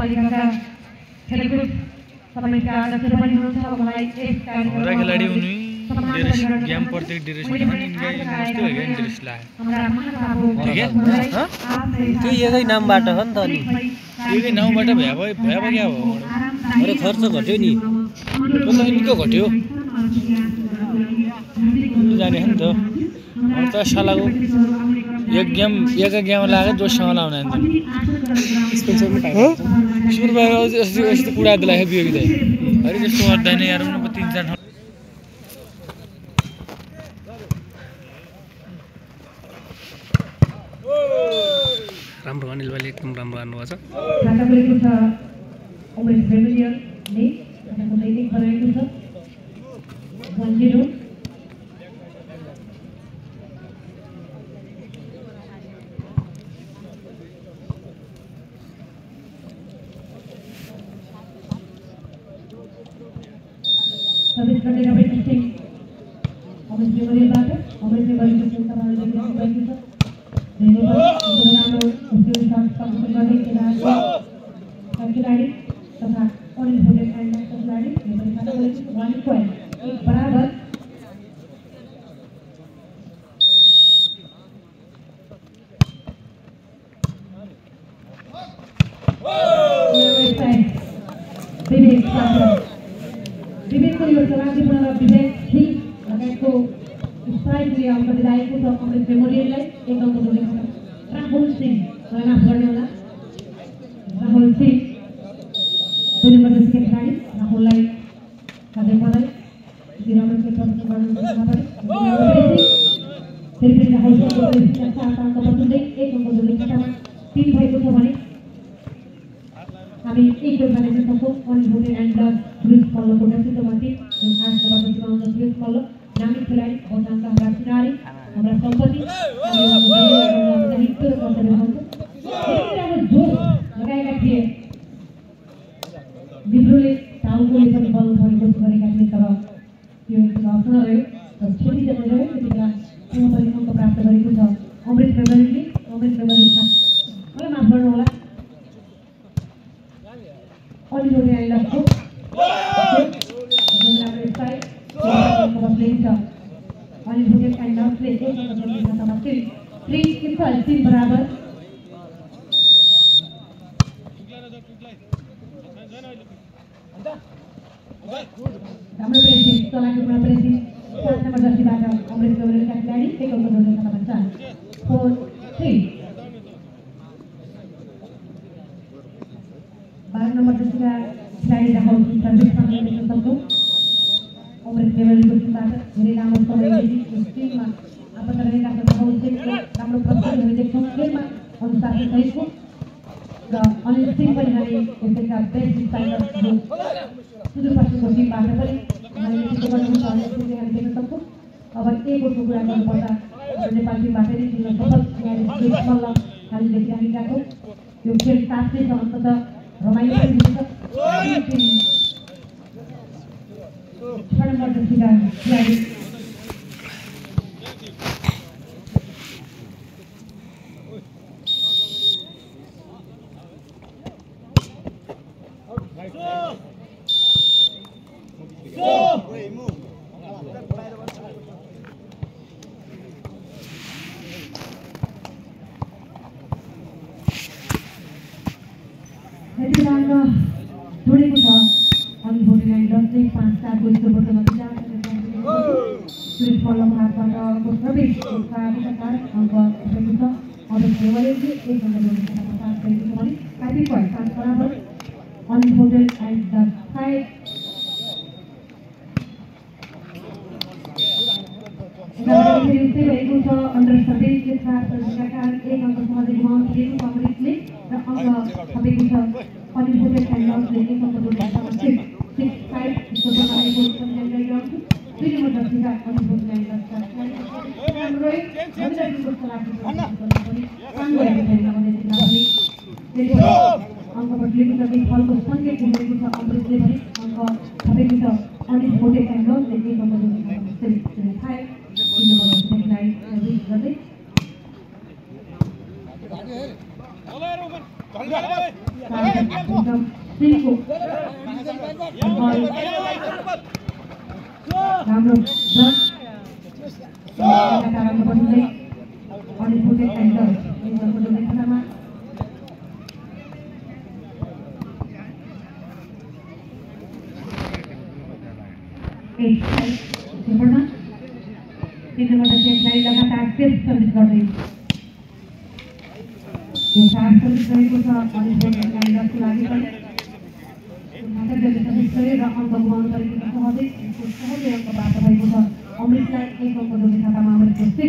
नगरपालिकाका खेलकुद समितिका अध्यक्ष पनि हुनुहुन्छ उहाँलाई यस कार्यक्रममा खेलाडी हुनु गेम प्रत्येक ड्रेस पनि यस्तो हो क्या ड्रेस लाग्यो त्यो एकै नामबाट हो नि त नि एकै नामबाट भए क्या हो अरे खर्च घट्यो नि निको घट्यो जाने नि त त सालाको एक गेम लाग्यो जोसँग लाउने नि यस्तो कुरा दिलायो बियो कि अरे त्यस्तो गर्दैन यार 3-4 राम्रो अनिल भाइले एकदम राम्रो गर्नुभएको छ राम्रो ब्लक कारणले बढ्दै अनइम्पोर्टेड एन्टर इन्जनको जोड्ने खातामा लगातार टेस्ट सर्भिस गर्दै यो चार सर्भिस रहेको छ अनइम्पोर्टेड एन्टरको लागि पनि र अङ्क गुमाउनु परेको छ सहजै अङ्क प्राप्त भएको छ अमृतलाई 1 अङ्क जोड्ने खातामा अमृतको 6-8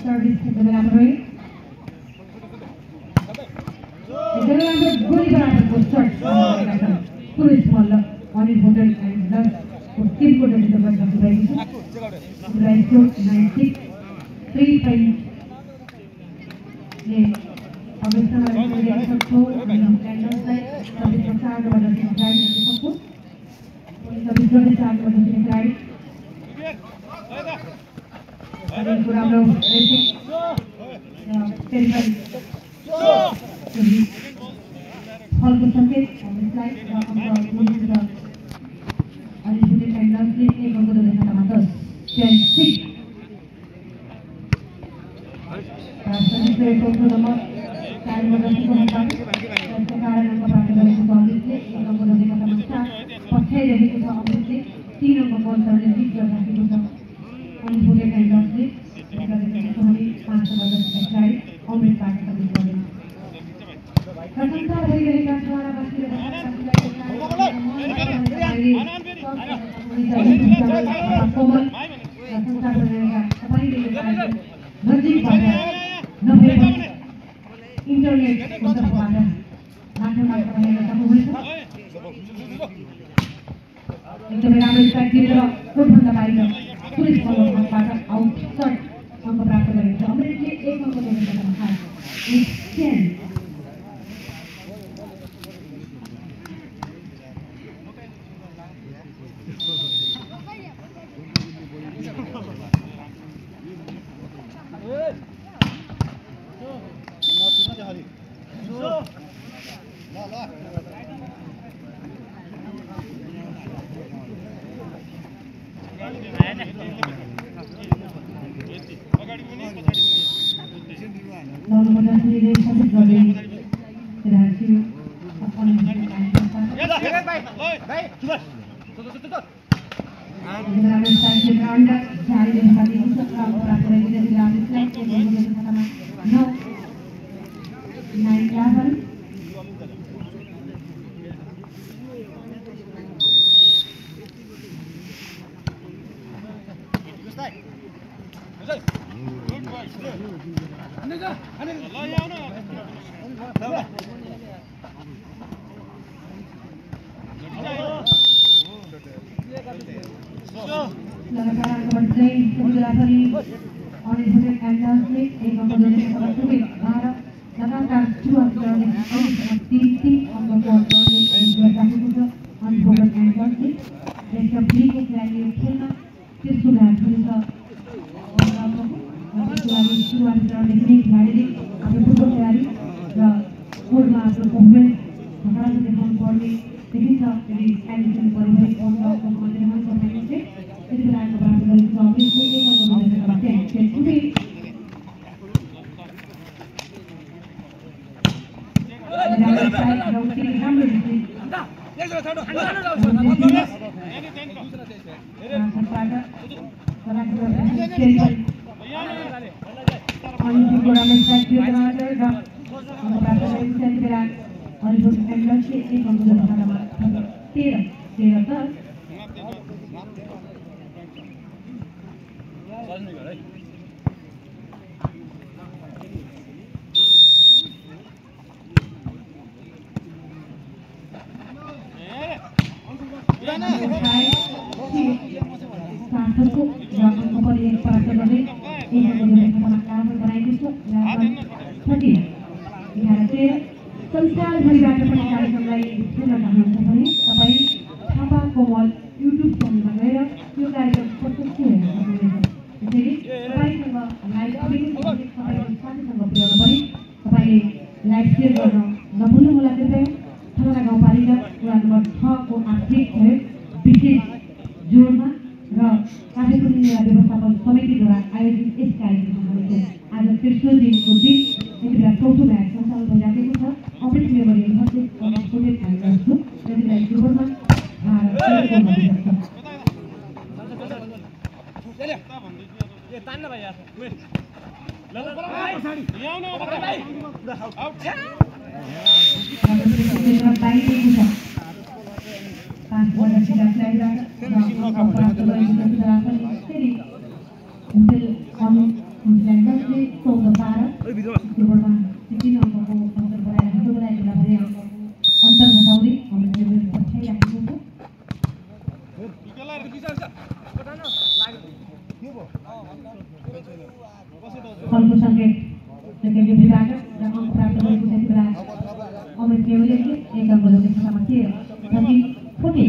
सर्भिस एकदमै राम्रो रह्यो एकदमै राम्रो गोली बराबरको सर्ट सुरेश मल्ल अनइम्पोर्टेड एन्टरको टिमको डेलिभर गरिरहेको छ राइट 96 3 ले अवस्थामा रहेको सक्छौ क्यान्डल्सलाई सर्भिस चार्जबाट गाडी सक्छौ सर्भिस गर्ने चार्जबाट गाडी अरेन्जको राम्रो रेसिङ टेरिटरी फलको सङ्केत अमृतलाई र अङ्क गुमाउनु अलिपुर क्यान्डल्सले 1 अङ्क जोड्ने खातामा 10-6 सर्भिस रहेको नम्बर 4 मा रहेको नम्बर त्यसको कारण अङ्क प्राप्त गरेको छ अमृतले 1 अङ्क जोड्ने खातामा 7 पछ्याइरहेको छ अमृतले 3 अङ्क बलले जित गरिराखेको छ अनइम्पोर्टेड एन्टरले गरेको छ भने 5 अङ्क जोड्ने खेलाडी अमृतबाट सर्भिस गर्दैन प्रशंसा भइरहेका छवारावासीले कोमल प्रशंसा भइरहेका तपाईँले नजिकबाट नभए पनि इन्टरनेटको तर्फबाट माध्यमबाट रहेर सक्नुहुनेछ एकदमै राम्रो स्ट्राइक दिएर कोर्टभन्दा बाहिर सुरेश मल्लबाट आउट सर्ट अङ्क प्राप्त गरेको छ अमृतले 1 अङ्क जोड्ने खातामा 10 लगातार बढ्दै गुजरातले अनइम्पोर्टेड एन्टरले 1 अङ्क जोड्ने खातामा 12 लगातार 2 अङ्क जोड्ने 3 अङ्कको अन्तरले गरिराखेको छ अनइम्पोर्टेड एन्टरले देशका फ्रीको खेलाडीहरू खेल्न त्यसको म्याच हुनेछ त्यसको लागि सुरुवात गर्ने खेलाडीले आफ्नो फुटबल खेलाडी र कोर्टमा आफ्नो मुभमेन्ट घटाएर देखाउनु पर्ने देखिन्छ यदि एडिसन परिवारिक अङ्कको मध्यमा तपाईँले चाहिँ यति बेला अङ्क प्राप्त गरेको छ अमृतले 1 अङ्क जोड्ने खातामा 13-10 संसारभरिबाट पनि कार्यक्रमलाई हेर्न चाहनुहुन्छ भने तपाईँ थापा कोमल युट्युब च्यानलमा गएर यो कार्यक्रम प्रत्यक्ष हेर्न सक्नुहुनेछ। मेला व्यवस्थापन समितिद्वारा आयोजित यस कार्यक्रममा भएको आज तेस्रो दिनको दिन यति बेला चौथो म्याच सञ्चालन भइराखेको छ। अमृत मेमोरियल हस्टेल कोटेट खाइरहेको छु। यति बेला सुरुमा फलको सङ्केत सेकेन्डरी विभाग र अङ्क प्राप्त गरेको त्यति बेला अमृत मेमोरियलले 1 अङ्क जोडेकोमा थिए। पछि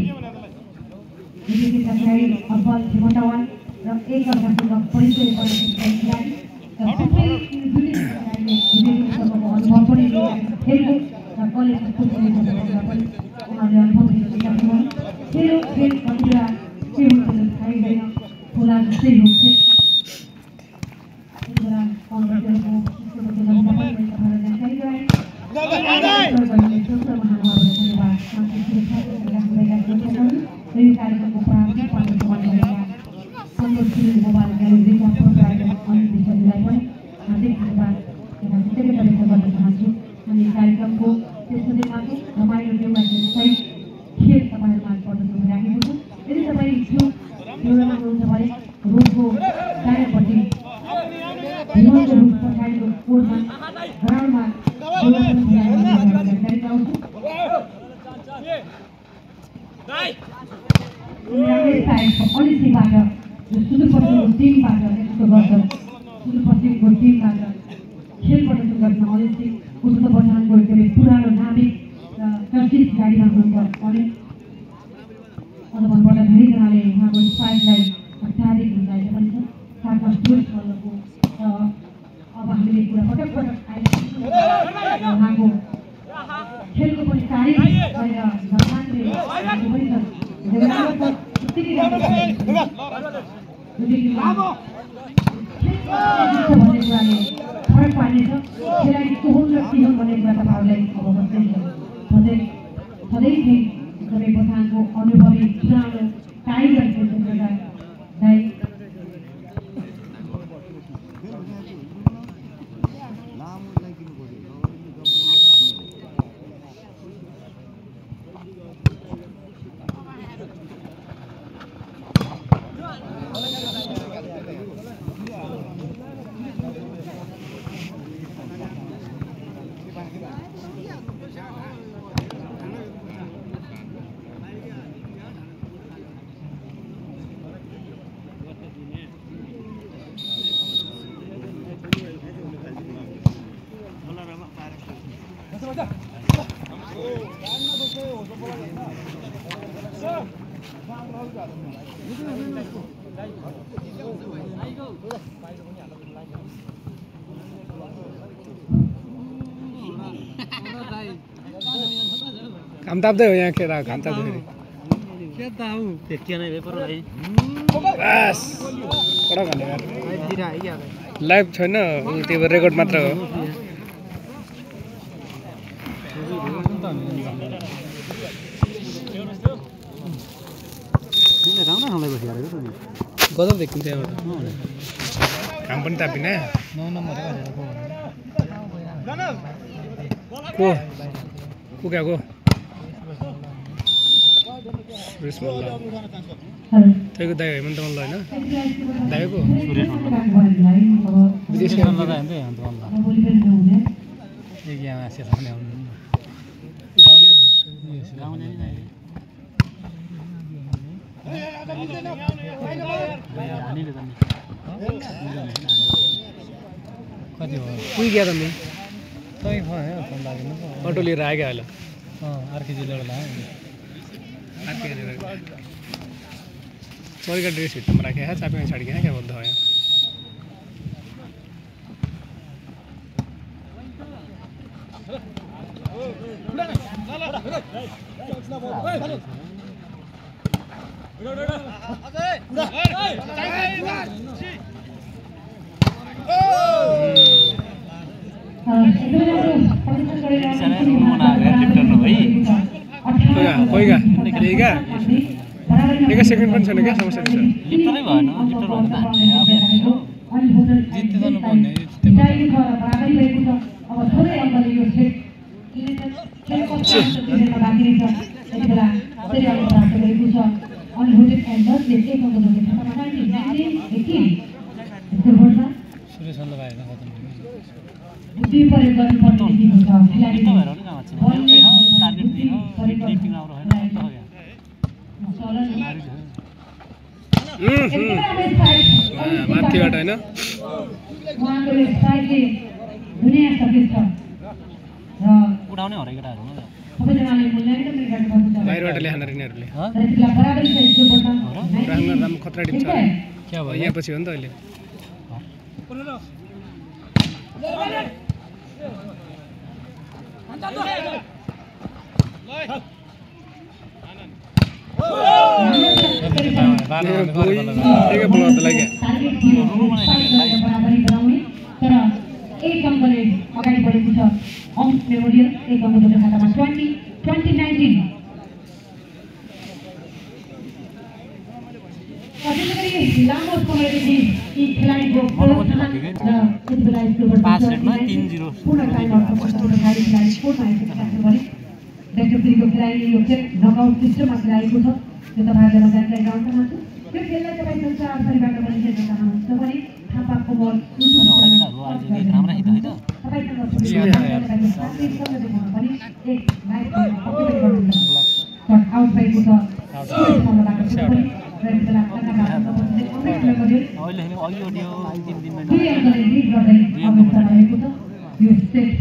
14 विजेता खेलाडी अब्बल झिमटावान र 1 अङ्कसँग परिचय गरेको खेलाडी र सबै जुनियर खेलाडीले विजेतासँगको अनुभव पनि खेलको र कलेज फुटबलमा पनि उहाँले अनुभव लिएका छन्। खेल कति बेला के हुन्छ थाहै छैन, खोला जस्तै हुन्छ। हामी कार्यक्रमको त्यसको दिनमा रमाइलो सहित खेल तपाईँहरूमा प्रदर्शन राखेको छ। यदि तपाईँ प्रोग्राममा हुनुहुन्छ भने रोडको दायाँपट्टि हिमालको रूप पछाडिको कोर्टमा ग्राउन्डमा जानकारी आउँछु। अलिसिबाट सुदूरपश्चिमको टिमबाट नेतृत्व गर्छ। सुदूरपश्चिमको टिमबाट खेल प्रदर्शन गर्न अलिसी उच्च वर्षको एकदमै पुरानो नामिक र चर्चित खेलाडीमा हुनुहुन्छ। अनि अझ भन्नुपर्दा धेरैजनाले उहाँको स्पाइकलाई अत्याधिक रुचाएको पनि छ। साथमा सुरेश मल्लको अब हामीले कुरा पटक पटक आइरहेको उहाँको खेलको पनि तारिफ गरेर भगवानले पनि छ। भन्ने कुराले फरक पार्नेछ। खेलाडी को हुन् र के हुन् भन्ने कुरा तपाईँहरूलाई अवगत नै छ। सधैँ एकदमै बथानको अनुभवी पुरानो टाइगर खेल्दै काम ताप्दै हो यहाँ केटा काम ताप्दै के त हौ त्यति नै पेपर है बस कडा भन्ने लाइभ छैन त्यो रेकर्ड मात्र हो। गजब देखिन्छ त्यहाँबाट काम पनि तापिन को गएको तपाईँको दाइ हेमन्त मल्ल होइन दाइको विदेश गाउँले कति हो पुइ गया त अटो लिएर आएँ अहिले आरके जिल्लाबाट चोरी का ड्रेस हिटमा राखेँ है चापी में छाड़ के क्या बोलता है कोइगा एका सेकेन्ड पनि छैन क्या समस्या छ लिप्टरै भएन लिप्टर भएन त जित्दै जानु पर्ने सुरेश लगाएर खतम बुद्धि प्रयोग गर्नुपर्ने देखिएको छ खेलाडी भएर नि काम छ एउटै हो टार्गेट दिए हो टिपिङ आउरो हैन त हो या माथिबाट हैन उहाँको स्ट्राइकले दुनिया सकिन्छ र उडाउने हरेक केटाहरु हो सबैजनाले मूल्याङ्कन गर्नुपर्छ बाहिरबाट ल्याएर यिनीहरुले त्यसलाई बराबरी छ स्कोरबाट राम खतरा टिम छ क्या भयो यहाँ पछि हो नि त अहिले एक बोल त लाग्यो तर एक अङ्कले अगाडि बढेको छ अङ्क मेमोरियल एक अङ्कको खातामा 2019 लामो समयदेखि यी खेलाडीको प्रोत्साहन र यति बेला स्कुलबाट 5 सेटमा 3-0 पूर्ण टाइम आउटको खेलाडी कोर्टमा आइसकेका छन् भने व्यक्तिको खेलाडी यो खेल नकआउट सिस्टममा खेलाएको छ यो तपाईँहरूलाई जानकारी गराउन चाहन्छु यो खेललाई तपाईँ संसार परिबाट पनि खेल्न चाहनुहुन्छ भने थापाको बल आउट भएको छ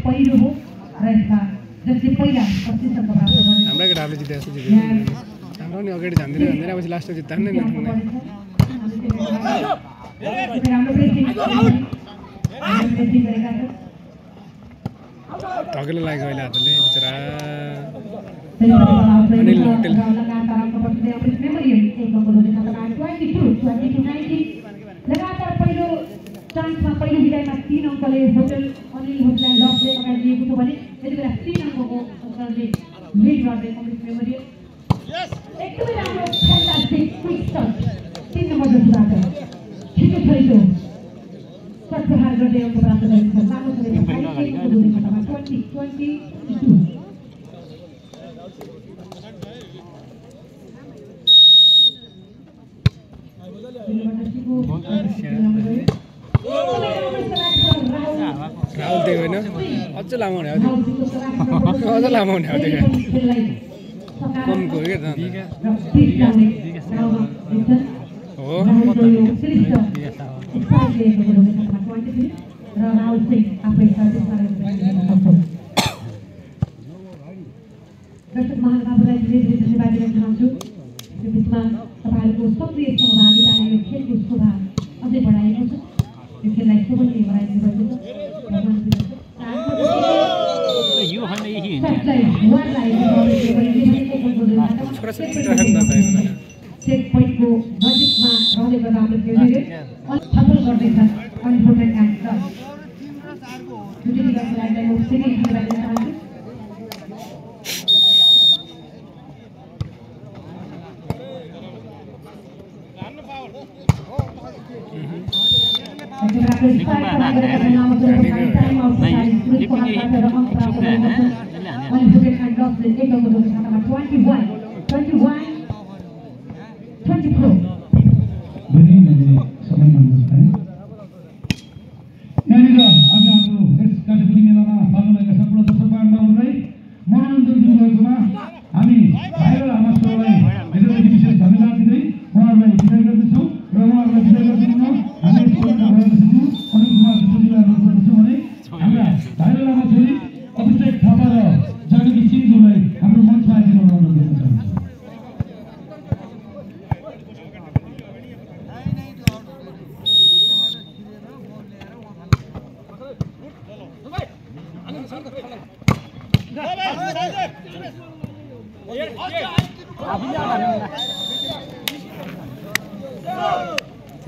पहिलो हो र यसमा जति पहिला 25 अङ्क प्राप्त गर्छ हाम्रै केटाहरूले जितेको जस्तो जित्यो हाम्रो नि अगाडि जान्दैन भन्दैन पछि लास्टमा जित्दा नि ठगेलो लाग्यो अहिले हातले बिचरा अनिल होटेल लगातार पहिलो चान्समा पहिलो विदायमा 3 अङ्कले होटल अनिल होटेललाई लसले अगाडि दिएको छ भने यति बेला 3 अङ्कको अङ्कले लिड गर्दै अमृत मेमोरियल एकदमै राम्रो फ्यान्टास्टिक क्विक टच 3 नम्बर जसबाट छिटो छैटो प्रहार गर्दै अङ्क प्राप्त गरेको छ लामो समयमा 2022 राहुल दियो होइन अझ लामो हुने अझ लामो हुने कमको हो क्या हो दर्शक महानुभावलाई धेरै धेरै धन्यवाद दिन चाहन्छु यो बिचमा तपाईँहरूको सक्रिय सहभागिताले यो खेलको शोभा अझै बढाएको छ यो खेललाई शोभनीय बनाइदिनु भएको छ चेक पोइन्टको नजिकमा रहँदै गर्दा छलफल गर्दैछ अनइम्पोर्टेन्ट एन्ड दुईजना खेलाडीलाई म फेरि धन्यवाद दिन चाहन्छु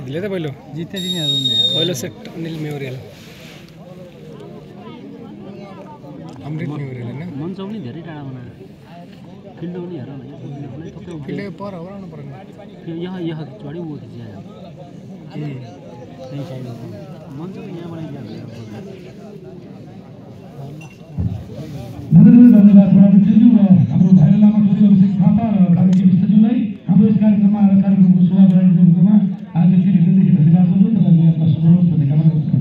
दिले त पहिलो जिते दिनेहरू पहिलो सेट अनिल मेमोरियल अमृत न्युर हैन मञ्चौ पनि धेरै टाढा बनायो फिल्ड पनि हेर न ठोक्कै फिल्ड पर हो आउनु पर्ने यहाँ यहाँ चढी वो खिचिया त्यही साइड मञ्च पनि यहाँ बनाइदिया धन्यवाद प्रमुखज्यू र हाम्रो भाइरल लामा छोरी अभिषेक थापा र कार्यक्रम सचिवलाई हाम्रो यस कार्यक्रममा आएर कार्यक्रमको शोभा बढाइदिनुकोमा आज फेरि हृदयदेखि धन्यवाद गर्छु तपाईँले आफ्नो सपोर्ट भन्ने कामना गर्छु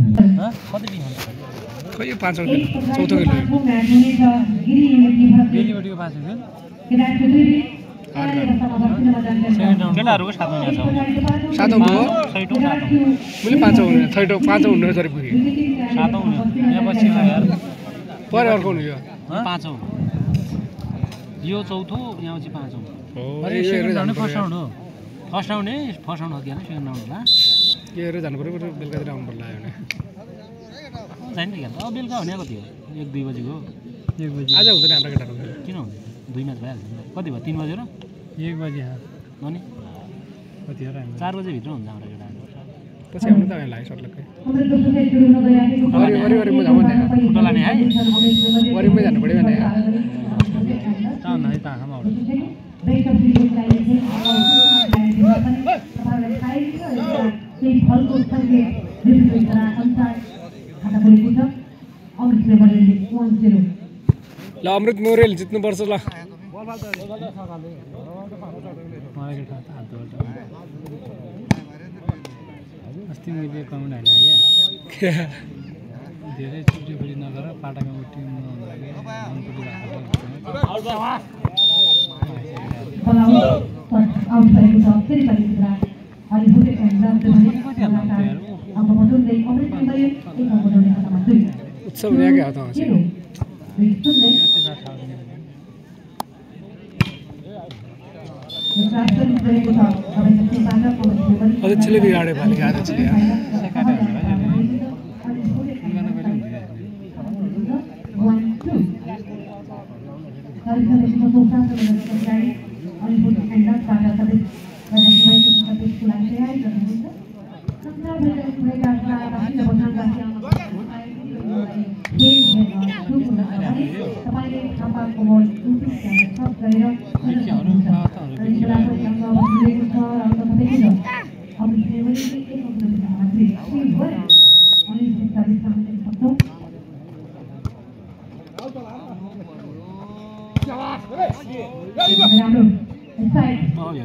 कति टिम हुन्छ खै यो 5 किलो चौथो किलो बेलीबडीको 5 खेल केटाहरूको साथमा छ सातौं हो छैटौँ सातौँ मैले पाँचौं हुने छैटौं पाँचौं हुने जरे पुगे सातौँ हुने यहाँ पछि यार परे अर्को हुनु यो पाँचौँ यो चौथो यहाँ पछि पाँचौँ हो अरे यो सेकेन्ड जानु राउन्ड फर्स्ट राउन्ड हो फर्स्ट राउन्ड हो कि सेकेन्ड राउन्ड होला यो हेरेर जानु पर्यो बेलुकातिर आउनु पर्ला भने जाने खेल्छ अब बेलुका हुने कति हो 1-2 बजीको 1 बजे आज हुँदैन हाम्रो केटाहरू किन हुँदैन 2 म्याच भइहाल्छ कति भयो 3 बजे र 1 बजे अनि कति हो र 4 बजे भित्र हुन्छ हाम्रो केटाहरू पछि आउनु त लाग्यो सटलक्कै वरि म जाउँ नि फुटो लाने है वरिमै जानु पर्यो भने चाहन्न है ताखामा आउँछ ल अमृत मोरेल जित्नुपर्छ ल मलाई के थाहा हातबाट अस्ति मैले कमेन्ट हालेँ क्या धेरै चुटीफुटी नगर पाटाको टिम उत्सव ल्याएकै हो त अध्यक्षले बिगाड्यो पालिका अध्यक्षले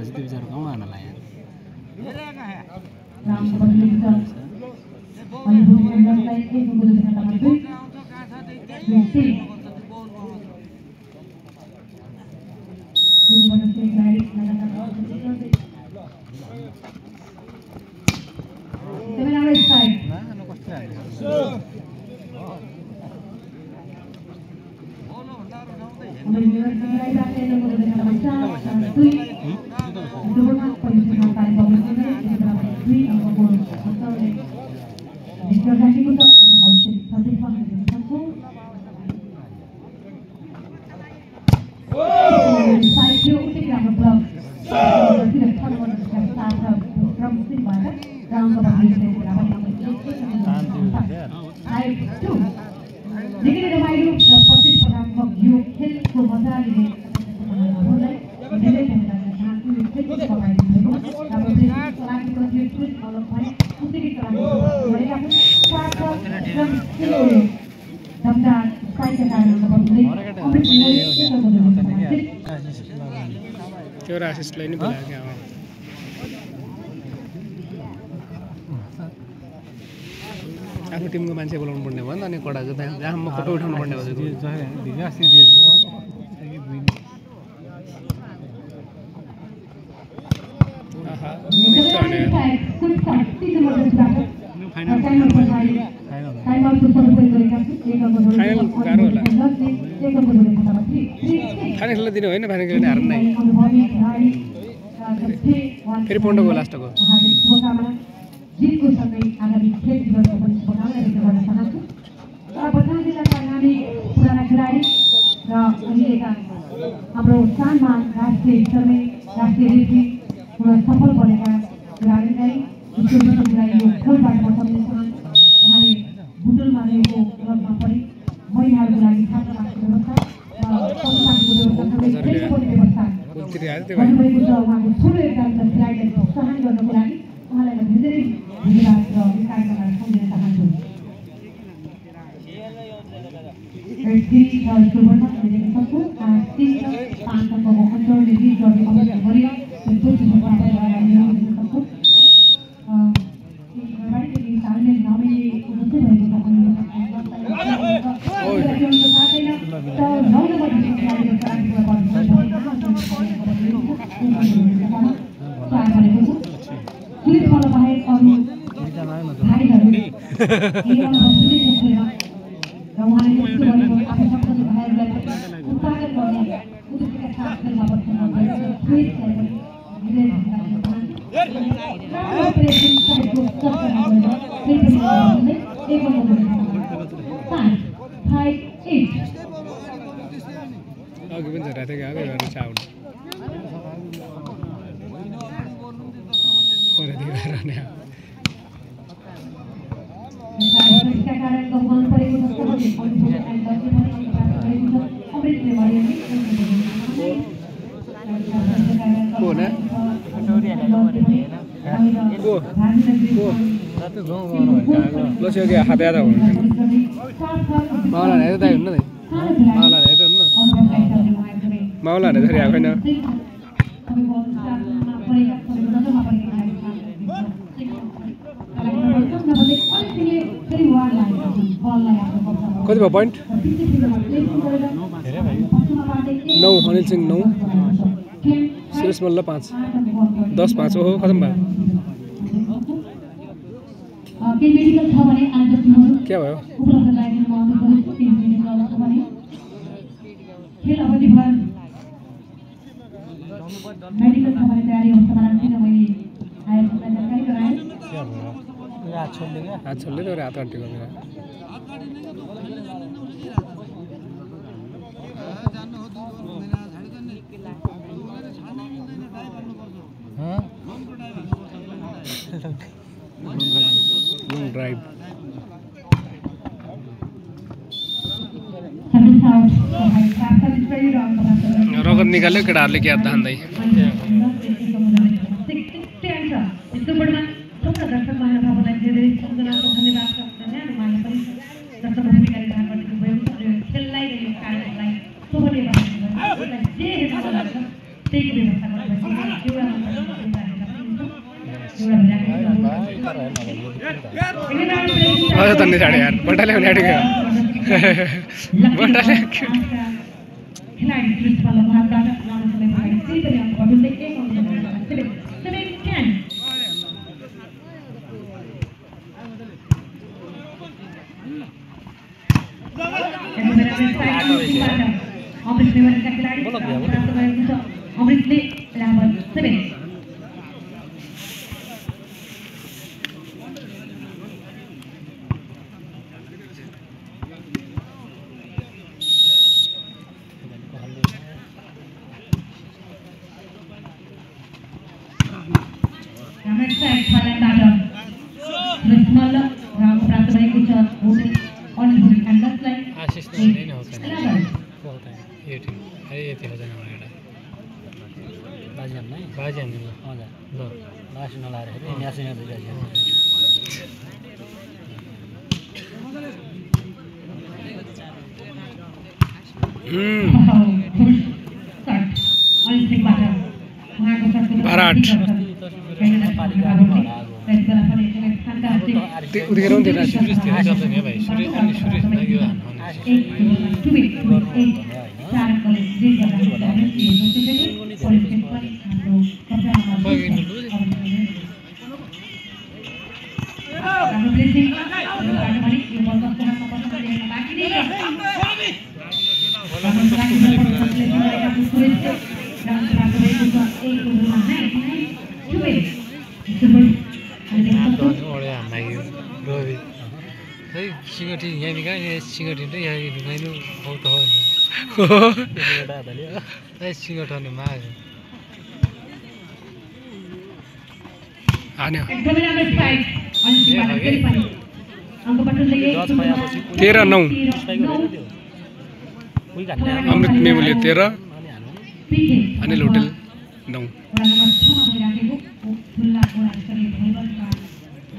त्यो विचार गाउँ आनलाई त्यो आशिषलाई नि बोलाएको क्या आफ्नो टिमको मान्छे बोलाउनु पर्ने भयो नि त अनि कडा जहाँ फोटो उठाउनु पर्ने फाइनल गाह्रो होला फाइनल खेल्न दिनु होइन फाइनल खेल्ने हार नै फेरि पन्डको लास्टको हाम्रो सानमा राष्ट्रिय स्तरमै राष्ट्रिय रेफ्री सफल बनेका खेलाडीलाई खोलबाट बचाउने उहाँले बुटलमा रहेको क्लबमा पनि महिलाहरूको लागि छात्रावासको भन्नुभएको छ। उहाँको ठुलो योगदान छ खेलाडीलाई प्रोत्साहन गर्नको लागि। उहाँलाई म धेरै धन्यवाद र कार्यक्रमलाई सम्झिन चाहन्छु। अघि पनि झरेको थियो क्या गरेर साउन्ड हात याद माउला हेर्दा हुन्न नि माउला हेर्दा हुन्न माउला हेर्दाखेरि आएको छैन कति भयो पोइन्ट 9 अनिल सिंह 9 सुरेश मल्ल 5 10-5 ओहो खतम भयो क्या भयो हात छोड्ले त हात अड्टी गरेर long drive रगत निकाल्यो केटाहरूले क्या धान्दै अझ तन्ने छाडे यार बटाले हुने आँटेको बटाले उठेर हुन्थ्यो सिंगटी यहाँ निकाल्ने सिंगटी त यहाँ ढुङ्गाइनु औto हो नि सिंगटने माग हान्यो 13-9 अमृत मेमोले 13 अनिल होटल 9 वडा नम्बर 6 मा भइराखेको खुल्ला घोडा स्तरीय भलिबलका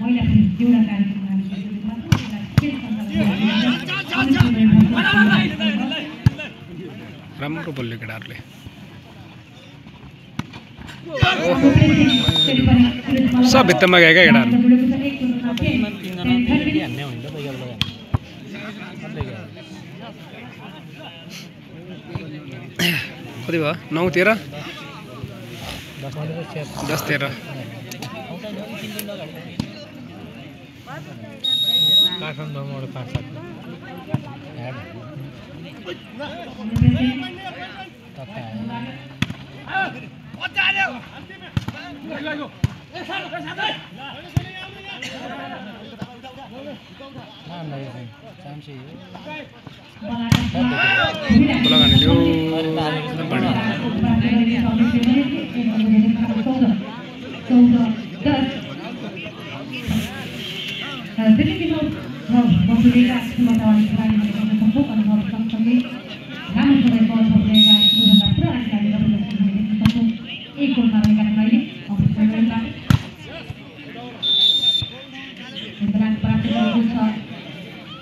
महिला पुरुष एउटा कार्यक्रममा राम्रो बोल्यो केटाहरूले सब भित्तामा गयो क्या केटाहरू कति भयो 9 13 10 13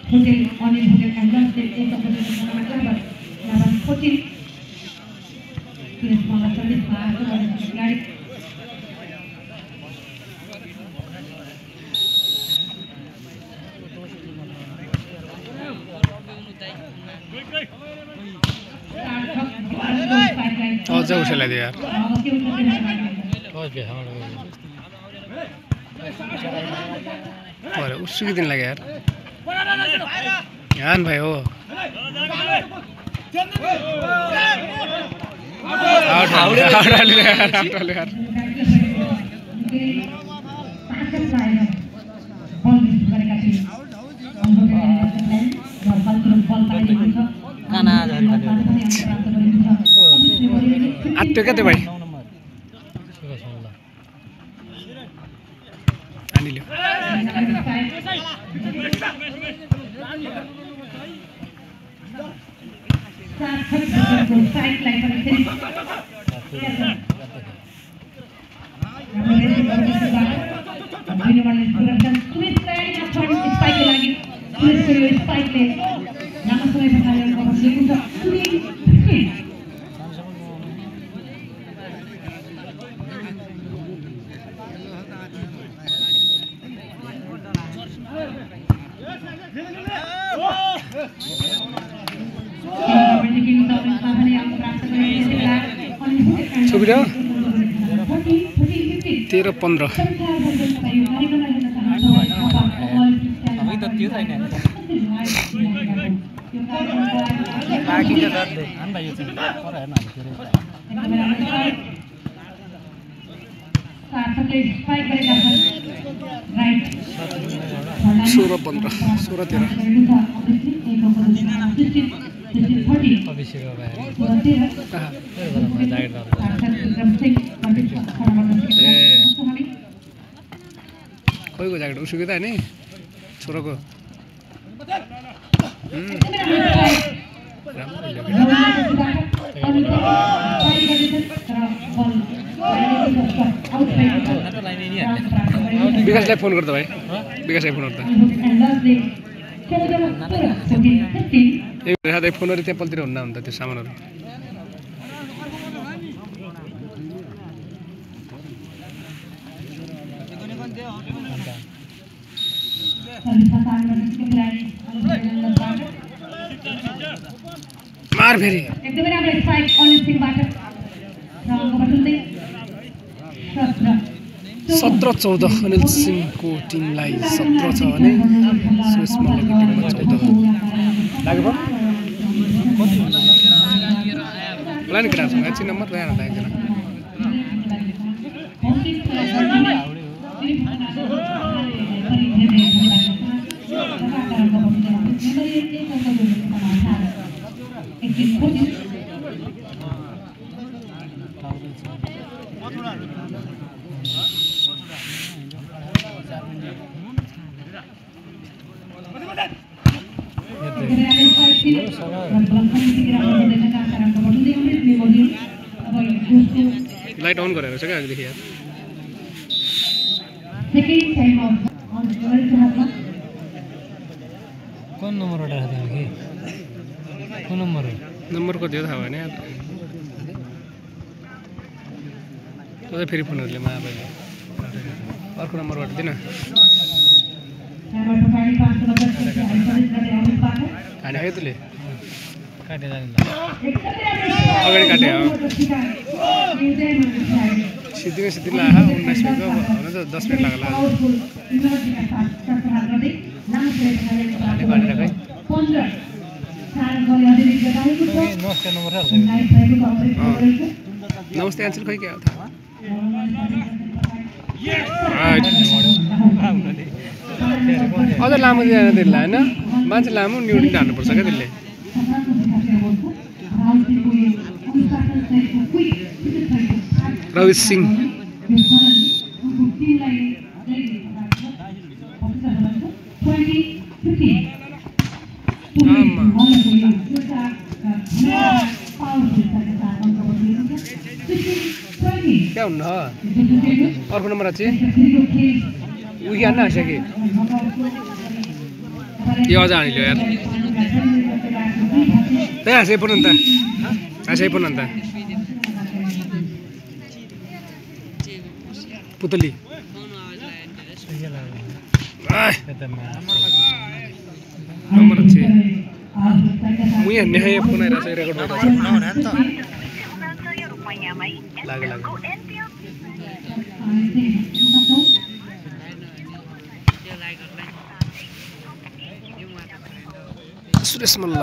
Hotel Onil Hotel and Lodge is a hotel. This small service like अझ उसेलाइदियो यार अरे उसको दिन लाग्यो यार यान भाइ हो आत्यो क्या त्यो भाइ हानिल्यो सुबिरा 13-15 कोहीको ज्याकेट उसुको त नि छोराको विकासलाई फोन गर्दा भाइ विकासलाई फोन गर्दा साथै फोनहरू त्यहाँ पल्तिर हुन्न अन्त त्यो सामानहरू मार फेरि एकदमै राम्रो स्ट्राइक अनिल सिंहबाट 17-14 अनिल सिंहको टिमलाई 17 छ भने सुरेश मल्लको टिममा 14 लाग्यो प्लान केटा छ एकछिन नम्बर भएन त एकजना लाइट अन गरेर छ क्या अघिदेखि यार सेकेन्ड टाइम अफ अन गरेको हातमा कुन नम्बर उठाएको थियो कि कुन नम्बर हो नम्बर कति हो थाहा भएन यार तँ फेरि फोनहरूले मा अब अर्को नम्बरबाट दिन क्यामेरा पछाडि 5 नम्बर सर्भिस गर्ने अमित पाठक खाने खायो तँले काटे जाने अगाडि काटे हो सिद्धिमै सिद्धि लाग्यो 19 मिनट हुन त 10 मिनट लाग्ला नमस्ते नम्बर नमस्ते एन्सर खै के हो त अझ लामो जान त्यसलाई होइन मान्छे लामो न्युडिन हाल्नुपर्छ क्या त्यसले रविश सिंह क्या हुन्न अर्को नम्बर चाहिँ उही हान्न हाँस्यो कि यो अझ हानिल्यो यार त्यही हाँसै पर्नु नि त हाँसै पर्नु नि त पुतली नम्बर चाहिँ म यहाँ नेखाइ फोन आइरहेको छ रेकर्ड भइरहेको छ लाग्यो लाग्यो सुरेश मल्ल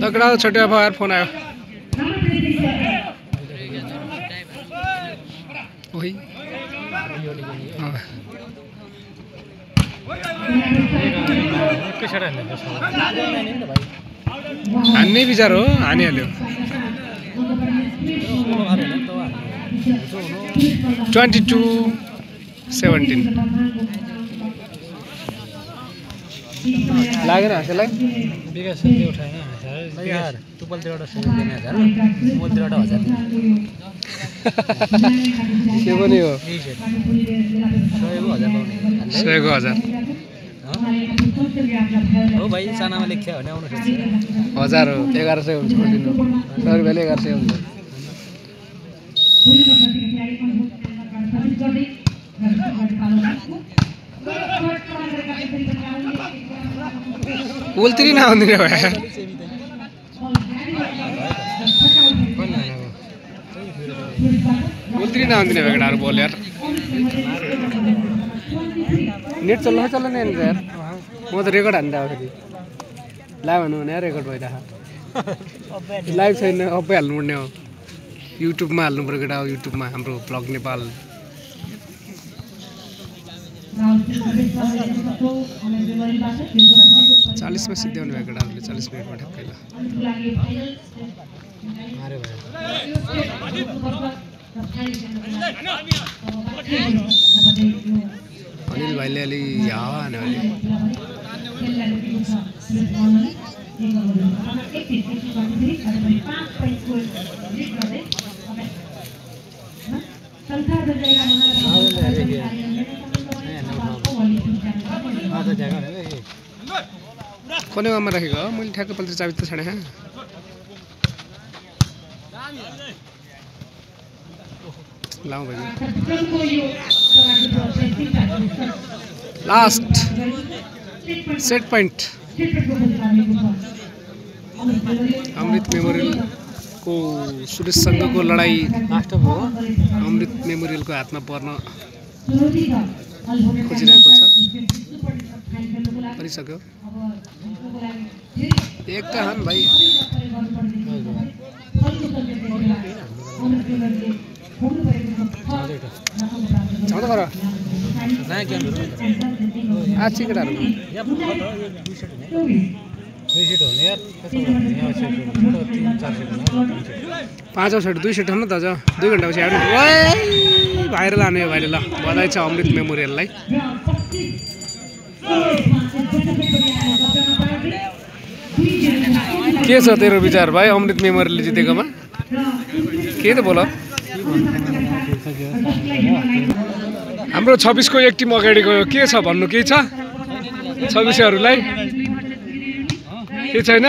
तगड़ा छोटे यार फोन आयो वही हान्ने विचार हो हानिहाल्यो 22-17 लागेन हाँसेलाई विकासले उठाएन यार तुपलतिर एउटा 1000 मोलतिर एउटा 1000 के पनि हो 100,000 हो भाइ सानामा लेख्यो भने आउन सक्छ 1000 हो 1100 हुन्छ दिनु 100 रुपैयाँले 1100 हुन्छ उल्तिरी नआउँदिने भयो उल्तिरी नआउँदिने भयो केटाहरू बोल यार नेट चल्न नि यार म त रेकर्ड हान्दा हो फेरि लाइभ हान्नु भने रेकर्ड भइरहेको लाइभ छैन अबै हाल्नुपर्ने हो युट्युबमा हाल्नु पऱ्यो केटा हो युट्युबमा हाम्रो ब्लग नेपाल 40 में सिद्ध्याउनु भएको केटाहरूले 40 मिनटमा ठ्याक्कै ल अनिल भाइले अलि हावा हान्यो अहिले कोने गाउँमा राखेको हो मैले ठ्याक्कै पल्ट चाबी त छाडेँ लाउँ भाइ लास्ट सेट पॉइंट अमृत मेमोरियल को सुरेश संघको लडाई अमृत मेमोरियल को हातमा पर्न खोजिरहेको छ परिसक्यो एक त हान भाइ छाउँदै गर आज केटाहरू 5 सेट 2 सेट हो न त आज 2 घण्टा पछि आउनु ओइ भाइरल आने हो भाइले ल बधाई छ अमृत मेमोरियललाई के छ तेरो विचार भाइ अमृत मेमोरियल जितेकोमा के त बोल हाम्रो 26 को एक टिम अगाडि गयो के छ भन्नु केही छ 26हरूलाई के छैन